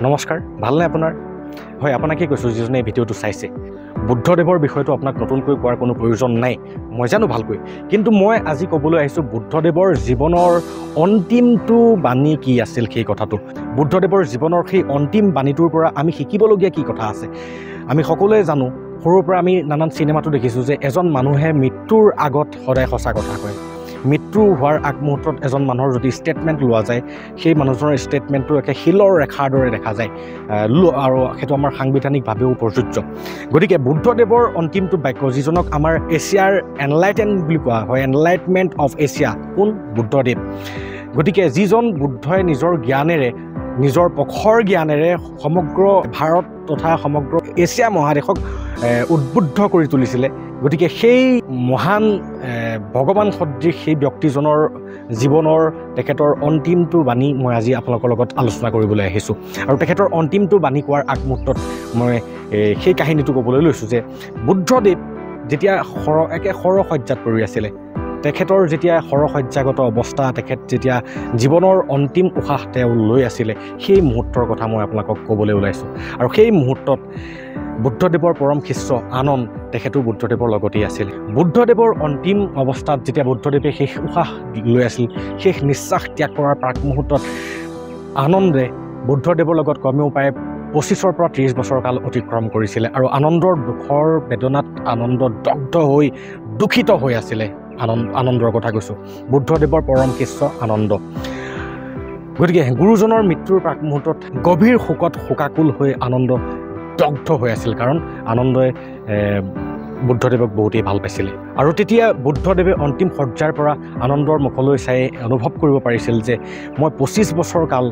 নমস্কাৰ, ভালনে আপোনাৰ? হয়, আপোনাকে কৈছোঁ যিজনে এই ভিডিঅ'টো চাইছে। বুদ্ধদেৱৰ বিষয়টো আপোনাক নতুনকৈ কোৱাৰ কোনো প্ৰয়োজন নাই, মই জানো ভালকৈ। কিন্তু মই আজি ক'বলৈ আহিছোঁ বুদ্ধদেৱৰ জীৱনৰ অন্তিমটো বাণী কি আছিল সেই কথাটো। বুদ্ধদেৱৰ জীৱনৰ সেই অন্তিম বাণীটোৰ পৰা আমি শিকিবলগীয়া কি কথা আছে। আমি সকলোৱে জানো, সৰুৰ পৰা আমি নানান চিনেমাটো দেখিছোঁ যে এজন মানুহে মৃত্যুৰ আগত সদায় সঁচা কথা কয়। মৃত্যু হোৱাৰ আগমুহূৰ্তত এজন মানুহৰ যদি ষ্টেটমেণ্ট লোৱা যায়, সেই মানুহজনৰ ষ্টেটমেণ্টটো একে শিলৰ ৰেখাৰ দৰে দেখা যায় আৰু সেইটো আমাৰ সাংবিধানিকভাৱেও প্ৰযোজ্য। গতিকে বুদ্ধদেৱৰ অন্তিমটো বাক্য, যিজনক আমাৰ এছিয়াৰ এনলাইটেন বুলি কোৱা হয়, এনলাইটমেণ্ট অফ এছিয়া, কোন? বুদ্ধদেৱ। গতিকে যিজন বুদ্ধই নিজৰ জ্ঞানেৰে, নিজৰ প্ৰখৰ জ্ঞানেৰে সমগ্ৰ ভাৰত তথা সমগ্ৰ এছিয়া মহাদেশক উদ্বুদ্ধ কৰি তুলিছিলে। গতিকে সেই মহান ভগৱান সদৃশ সেই ব্যক্তিজনৰ জীৱনৰ তেখেতৰ অন্তিমটো বাণী মই আজি আপোনালোকৰ লগত আলোচনা কৰিবলৈ আহিছোঁ। আৰু তেখেতৰ অন্তিমটো বাণী কোৱাৰ আগমুহূৰ্তত মই সেই কাহিনীটো ক'বলৈ লৈছোঁ যে বুদ্ধদেৱ যেতিয়া সৰসজ্জাত পৰি আছিলে, তেখেতৰ যেতিয়া সৰসজ্জাগত অৱস্থা, তেখেত যেতিয়া জীৱনৰ অন্তিম উশাহ তেওঁ লৈ আছিলে, সেই মুহূৰ্তৰ কথা মই আপোনালোকক ক'বলৈ ওলাইছোঁ। আৰু সেই মুহূৰ্তত বুদ্ধদেৱৰ পৰম শিষ্য আনন্দ, তেখেতো বুদ্ধদেৱৰ লগতেই আছিল। বুদ্ধদেৱৰ অন্তিম অৱস্থাত যেতিয়া বুদ্ধদেৱে শেষ উশাহ লৈ আছিল, শেষ নিশ্বাস ত্যাগ কৰাৰ প্ৰাক মুহূৰ্তত আনন্দে বুদ্ধদেৱৰ লগত কমেও প্ৰায় 25 পৰা 30 বছৰ কাল অতিক্ৰম কৰিছিলে। আৰু আনন্দৰ দুখৰ বেদনাত আনন্দ দগ্ধ হৈ দুখিত হৈ আছিলে। আনন্দৰ কথা কৈছোঁ, বুদ্ধদেৱৰ পৰম শিষ্য আনন্দ। গতিকে গুৰুজনৰ মৃত্যুৰ প্ৰাক মুহূৰ্তত গভীৰ শোকত শোকাকুল হৈ আনন্দ দগ্ধ হৈ আছিল, কাৰণ আনন্দই বুদ্ধদেৱক বহুতেই ভাল পাইছিলে। আৰু তেতিয়া বুদ্ধদেৱে অন্তিম শয্যাৰ পৰা আনন্দৰ মুখলৈ চাই অনুভৱ কৰিব পাৰিছিল যে মই 25 বছৰ কাল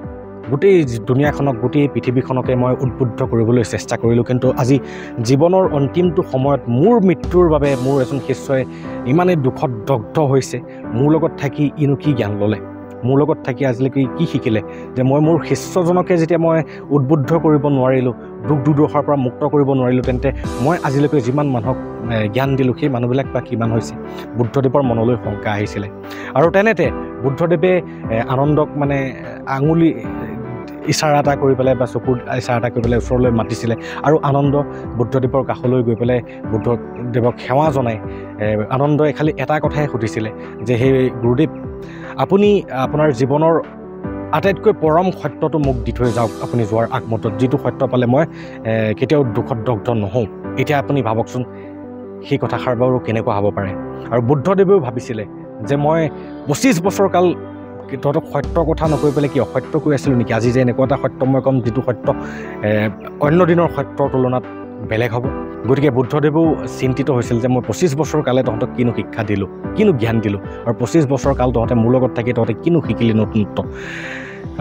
গোটেই দুনিয়াখনক, গোটেই পৃথিৱীখনকে মই উদ্বুদ্ধ কৰিবলৈ চেষ্টা কৰিলোঁ, কিন্তু আজি জীৱনৰ অন্তিমটো সময়ত মোৰ মৃত্যুৰ বাবে মোৰ এজন শিষ্যই ইমানেই দুখত দগ্ধ হৈছে। মোৰ লগত থাকি ইনো কি জ্ঞান ল'লে, মোৰ লগত থাকি আজিলৈকে কি শিকিলে, যে মই মোৰ শিষ্যজনকে যেতিয়া মই উদ্বুদ্ধ কৰিব নোৱাৰিলোঁ, দুখ দুৰ্দশাৰ পৰা মুক্ত কৰিব নোৱাৰিলোঁ, তেন্তে মই আজিলৈকে যিমান মানুহক জ্ঞান দিলোঁ সেই মানুহবিলাক বা কিমান হৈছে। বুদ্ধদেৱৰ মনলৈ শংকা আহিছিলে। আৰু তেনেতে বুদ্ধদেৱে আনন্দক মানে আঙুলি ইচাৰা এটা কৰি পেলাই বা চকুৰ ইচাৰা এটা কৰি পেলাই ওচৰলৈ মাতিছিলে। আৰু আনন্দ বুদ্ধদেৱৰ কাষলৈ গৈ পেলাই বুদ্ধদেৱক সেৱা জনাই আনন্দই খালি এটা কথাই সুধিছিলে যে সেই গুৰুদেৱ, আপুনি আপোনাৰ জীৱনৰ আটাইতকৈ পৰম সত্যটো মোক দি থৈ যাওক আপুনি যোৱাৰ আগমুহূৰ্তত, যিটো সত্য পালে মই কেতিয়াও দুখত দগ্ধ নহওঁ। এতিয়া আপুনি ভাবকচোন সেই কথাষাৰ বাৰু কেনেকুৱা হ'ব পাৰে। আৰু বুদ্ধদেৱেও ভাবিছিলে যে মই 25 বছৰ কাল তহঁতক সত্য কথা নকৈ পেলাই কি অসত্য কৈ আছিলোঁ নেকি? আজি যে এনেকুৱা এটা সত্য মই ক'ম যিটো সত্য অন্য দিনৰ সত্যৰ তুলনাত বেলেগ হ'ব। গতিকে বুদ্ধদেৱেও চিন্তিত হৈছিল যে মই 25 বছৰ কালে তহঁতক কিনো শিক্ষা দিলোঁ, কিনো জ্ঞান দিলোঁ, আৰু 25 বছৰ কাল তহঁতে মোৰ লগত থাকি তহঁতে কিনো শিকিলি নতুনত্ব,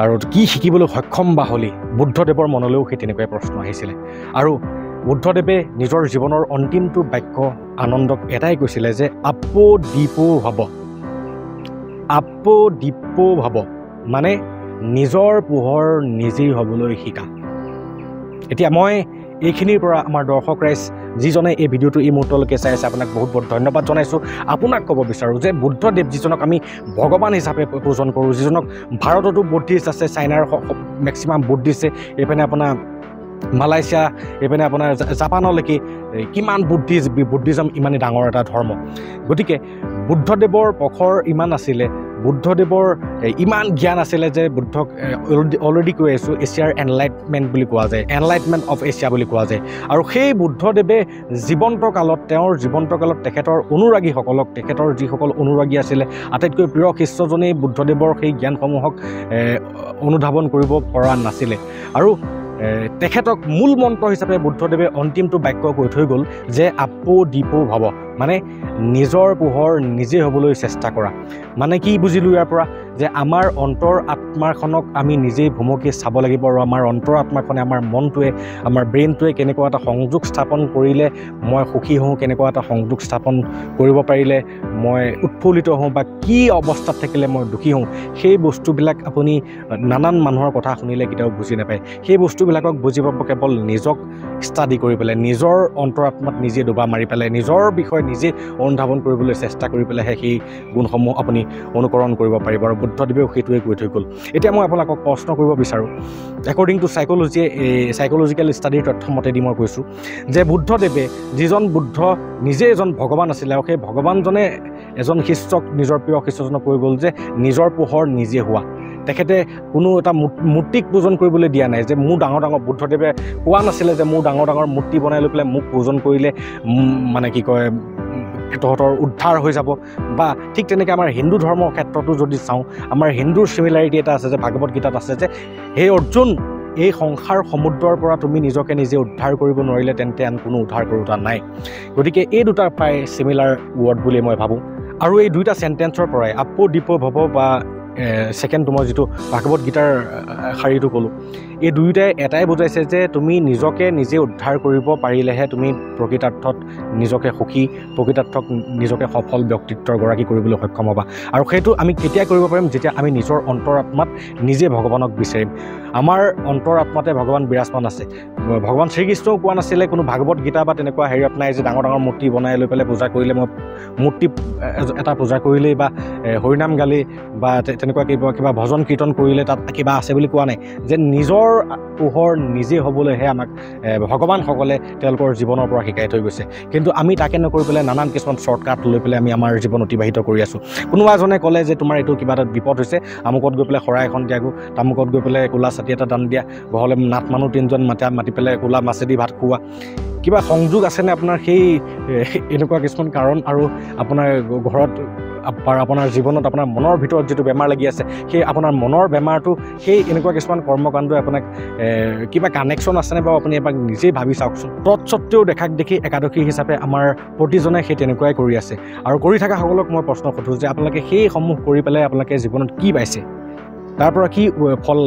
আৰু কি শিকিবলৈ সক্ষম বা হ'লি। বুদ্ধদেৱৰ মনলৈও সেই তেনেকুৱাই প্ৰশ্ন আহিছিলে। আৰু বুদ্ধদেৱে নিজৰ জীৱনৰ অন্তিমটো বাক্য আনন্দক এটাই কৈছিলে যে আপো দীপো ভৱ, আপো দীপো ভৱ, মানে নিজৰ পোহৰ নিজেই হ'বলৈ শিকা। এতিয়া মই এইখিনিৰ পৰা আমাৰ দৰ্শক ৰাইজ যিজনে এই ভিডিঅ'টো এই মুহূৰ্তলৈকে চাই আছে, আপোনাক বহুত বহুত ধন্যবাদ জনাইছোঁ। আপোনাক ক'ব বিচাৰোঁ যে বুদ্ধদেৱ, যিজনক আমি ভগৱান হিচাপে পূজন কৰোঁ, যিজনক ভাৰততো বুদ্ধিষ্ট আছে, চাইনাৰ মেক্সিমাম বুদ্ধিষ্টে, এইপিনে আপোনাৰ মালয়েছিয়া, এইপিনে আপোনাৰ জাপানলৈকে কিমান বুদ্ধিজম ইমানেই ডাঙৰ এটা ধৰ্ম। গতিকে বুদ্ধদেৱৰ প্ৰখৰ ইমান আছিলে, বুদ্ধদেৱৰ ইমান জ্ঞান আছিলে যে বুদ্ধক অলৰেডি কৈ আছোঁ এছিয়াৰ এনলাইটমেণ্ট বুলি কোৱা যায়, এনলাইটমেণ্ট অফ এছিয়া বুলি কোৱা যায়। আৰু সেই বুদ্ধদেৱে জীৱন্ত কালত, তেওঁৰ জীৱন্ত কালত তেখেতৰ অনুৰাগীসকলক, তেখেতৰ যিসকল অনুৰাগী আছিলে, আটাইতকৈ প্ৰিয় শিষ্যজনেই বুদ্ধদেৱৰ সেই জ্ঞানসমূহক অনুধাৱন কৰিব পৰা নাছিলে। আৰু তেখেতক মূল মন্ত্ৰ হিচাপে বুদ্ধদেৱে অন্তিমটো বাক্য কৈ থৈ গ'ল যে আপো দীপো ভৱ, মানে নিজৰ পোহৰ নিজে হ'বলৈ চেষ্টা কৰা। মানে কি বুজিলোঁ ইয়াৰ পৰা? যে আমাৰ অন্তৰ আত্মাখনক আমি নিজেই ভুমুকি চাব লাগিব, আৰু আমাৰ অন্তৰ আত্মাখনে, আমাৰ মনটোৱে, আমাৰ ব্ৰেইনটোৱে কেনেকুৱা এটা সংযোগ স্থাপন কৰিলে মই সুখী হওঁ, কেনেকুৱা এটা সংযোগ স্থাপন কৰিব পাৰিলে মই উৎফুল্লিত হওঁ, বা কি অৱস্থাত থাকিলে মই দুখী হওঁ, সেই বস্তুবিলাক আপুনি নানান মানুহৰ কথা শুনিলে কেতিয়াও বুজি নাপায়। সেই বস্তুবিলাকক বুজি পাব কেৱল নিজক ষ্টাডি কৰি পেলাই, নিজৰ অন্তৰাত্মাত নিজে ডুবা মাৰি পেলাই, নিজৰ বিষয়ে নিজে অনুধাৱন কৰিবলৈ চেষ্টা কৰি পেলাইহে সেই গুণসমূহ আপুনি অনুকৰণ কৰিব পাৰিব আৰু বুদ্ধদেৱেও সেইটোৱে কৈ থৈ গ'ল। এতিয়া মই আপোনালোকক প্ৰশ্ন কৰিব বিচাৰোঁ, একৰ্ডিং টু চাইক'লজিকেল ষ্টাডিৰ তথ্য মতেদি মই কৈছোঁ যে বুদ্ধদেৱে যিজন বুদ্ধ নিজে এজন ভগৱান আছিলে আৰু সেই ভগৱানজনে এজন শিষ্যক নিজৰ প্ৰিয় শিষ্যজনক কৈ গ'ল যে নিজৰ পোহৰ নিজে হোৱা। তেখেতে কোনো এটা মূৰ্তিক পূজন কৰিবলৈ দিয়া নাই, যে মোৰ ডাঙৰ ডাঙৰ বুদ্ধদেৱে কোৱা নাছিলে যে মোৰ ডাঙৰ ডাঙৰ মূৰ্তি বনাই লৈ পেলাই মোক পূজন কৰিলে মানে কি কয় তহঁতৰ উদ্ধাৰ হৈ যাব। বা ঠিক তেনেকৈ আমাৰ হিন্দু ধৰ্মৰ ক্ষেত্ৰতো যদি চাওঁ, আমাৰ হিন্দুৰ চিমিলাৰিটি এটা আছে যে ভাগৱত গীতাত আছে যে হে অৰ্জুন, এই সংসাৰ সমুদ্ৰৰ পৰা তুমি নিজকে নিজে উদ্ধাৰ কৰিব নোৱাৰিলে তেন্তে আন কোনো উদ্ধাৰ কৰোঁতা নাই। গতিকে এই দুটা প্ৰায় চিমিলাৰ ৱৰ্ড বুলি মই ভাবোঁ। আৰু এই দুইটা চেণ্টেন্সৰ পৰাই আপো দীপো ভৱ বা ছেকেণ্ড মই যিটো ভাগৱত গীতাৰ শাৰীটো ক'লোঁ, এই দুয়োটাই এটাই বুজাইছে যে তুমি নিজকে নিজে উদ্ধাৰ কৰিব পাৰিলেহে তুমি প্ৰকৃতাৰ্থত নিজকে সুখী, প্ৰকৃতাৰ্থত নিজকে সফল ব্যক্তিত্বৰ গৰাকী কৰিবলৈ সক্ষম হ'বা। আৰু সেইটো আমি কেতিয়া কৰিব পাৰিম? যেতিয়া আমি নিজৰ অন্তৰাত্মাত নিজে ভগৱানক বিচাৰিম। আমাৰ অন্তৰাত্মাতে ভগৱান বিৰাজমান আছে। ভগৱান শ্ৰীকৃষ্ণও কোৱা নাছিলে কোনো ভাগৱত গীতা বা তেনেকুৱা হেৰিয়ত নাই যে ডাঙৰ ডাঙৰ মূৰ্তি বনাই লৈ পেলাই পূজা কৰিলে, মই মূৰ্তি এটা পূজা কৰিলেই বা হৰিনাম গালেই বা তেনেকুৱা কিবা ভজন কীৰ্তন কৰিলে তাত কিবা আছে বুলি কোৱা নাই। যে নিজৰ পোহৰ নিজে হ'বলৈহে আমাক ভগৱানসকলে তেওঁলোকৰ জীৱনৰ পৰা শিকাই থৈ গৈছে। কিন্তু আমি তাকে নকৰি পেলাই নানান কিছুমান শ্বৰ্টকাট লৈ পেলাই আমি আমাৰ জীৱন অতিবাহিত কৰি আছোঁ। কোনোবা এজনে ক'লে যে তোমাৰ এইটো কিবা এটা বিপদ হৈছে, আমুকত গৈ পেলাই শৰাই এখন দিয়াগো, তামুকত গৈ পেলাই ক'লা ছাতি এটা দান দিয়া, ঘৰলৈ নাট মানুহ 3জন মাতি পেলাই ক'লা মাছেদি ভাত খুওৱা। কিবা সংযোগ আছেনে আপোনাৰ সেই এনেকুৱা কিছুমান কাৰণ? আৰু আপোনাৰ ঘৰত আপোনাৰ জীৱনত আপোনাৰ মনৰ ভিতৰত যিটো বেমাৰ লাগি আছে, সেই আপোনাৰ মনৰ বেমাৰটো সেই এনেকুৱা কিছুমান কৰ্মকাণ্ডই আপোনাক কিবা কানেকশ্যন আছেনে বাৰু? আপুনি এবাৰ নিজেই ভাবি চাওকচোন। তৎসত্বেও দেখাক দেখি একাদশী হিচাপে আমাৰ প্ৰতিজনে সেই তেনেকুৱাই কৰি আছে। আৰু কৰি থকাসকলক মই প্ৰশ্ন সোধোঁ যে আপোনালোকে সেইসমূহ কৰি পেলাই আপোনালোকে জীৱনত কি পাইছে? তাৰ পৰা কি ফল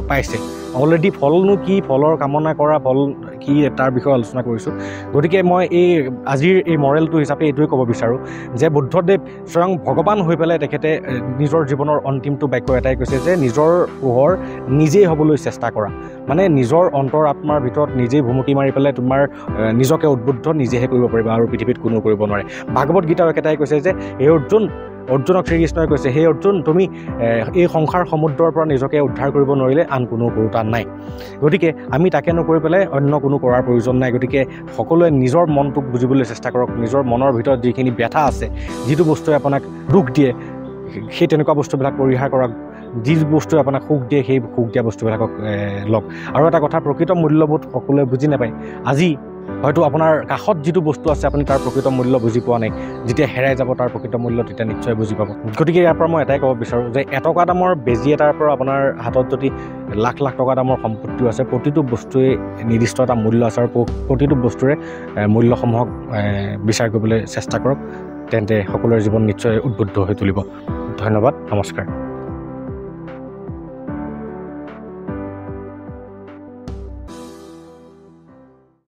পাইছে? অলৰেডি ফলনো কি, ফলৰ কামনা কৰা ফল কি, তাৰ বিষয়ে আলোচনা কৰিছোঁ। গতিকে মই আজিৰ এই মৰেলটো হিচাপে এইটোৱে ক'ব বিচাৰোঁ যে বুদ্ধদেৱ স্বয়ং ভগৱান হৈ পেলাই তেখেতে নিজৰ জীৱনৰ অন্তিমটো বাক্য এটাই কৈছে যে নিজৰ পোহৰ নিজেই হ'বলৈ চেষ্টা কৰা। মানে নিজৰ অন্তৰ আত্মাৰ ভিতৰত নিজেই ভুমুকি মাৰি পেলাই তোমাৰ নিজকে উদ্বুদ্ধ নিজেহে কৰিব পাৰিবা আৰু পৃথিৱীত কোনেও কৰিব নোৱাৰে। ভাগৱত গীতাও একেটাই কৈছে যে এই অৰ্জুনক শ্ৰীকৃষ্ণই কৈছে, সেই অৰ্জুন তুমি এই সংসাৰ সমুদ্ৰৰ পৰা নিজকে উদ্ধাৰ কৰিব নোৱাৰিলে আন কোনো কৰোঁতা নাই। গতিকে আমি তাকে নকৰি পেলাই অন্য কোনো কৰাৰ প্ৰয়োজন নাই। গতিকে সকলোৱে নিজৰ মনটোক বুজিবলৈ চেষ্টা কৰক। নিজৰ মনৰ ভিতৰত যিখিনি ব্যথা আছে, যিটো বস্তুৱে আপোনাক দুখ দিয়ে, সেই তেনেকুৱা বস্তুবিলাক পৰিহাৰ কৰক। যি বস্তুৱে আপোনাক সুখ দিয়ে, সেই সুখ দিয়া বস্তুবিলাকক লওক। আৰু এটা কথা, প্ৰকৃত মূল্যবোধ সকলোৱে বুজি নাপায়। আজি হয়তো আপোনাৰ কাষত যিটো বস্তু আছে আপুনি তাৰ প্ৰকৃত মূল্য বুজি পোৱা নাই। যেতিয়া হেৰাই যাব তাৰ প্ৰকৃত মূল্য তেতিয়া নিশ্চয় বুজি পাব। গতিকে ইয়াৰ পৰা মই এটাই ক'ব বিচাৰোঁ যে এটকা দামৰ বেজী এটাৰ পৰা আপোনাৰ হাতত যদি লাখ লাখ টকা দামৰ সম্পত্তিও আছে, প্ৰতিটো বস্তুৱে নিৰ্দিষ্ট এটা মূল্য আছে আৰু প্ৰতিটো বস্তুৰে মূল্যসমূহক বিচাৰ কৰিবলৈ চেষ্টা কৰক। তেন্তে সকলোৰে জীৱন নিশ্চয় উদ্বুদ্ধ হৈ তুলিব। ধন্যবাদ, নমস্কাৰ।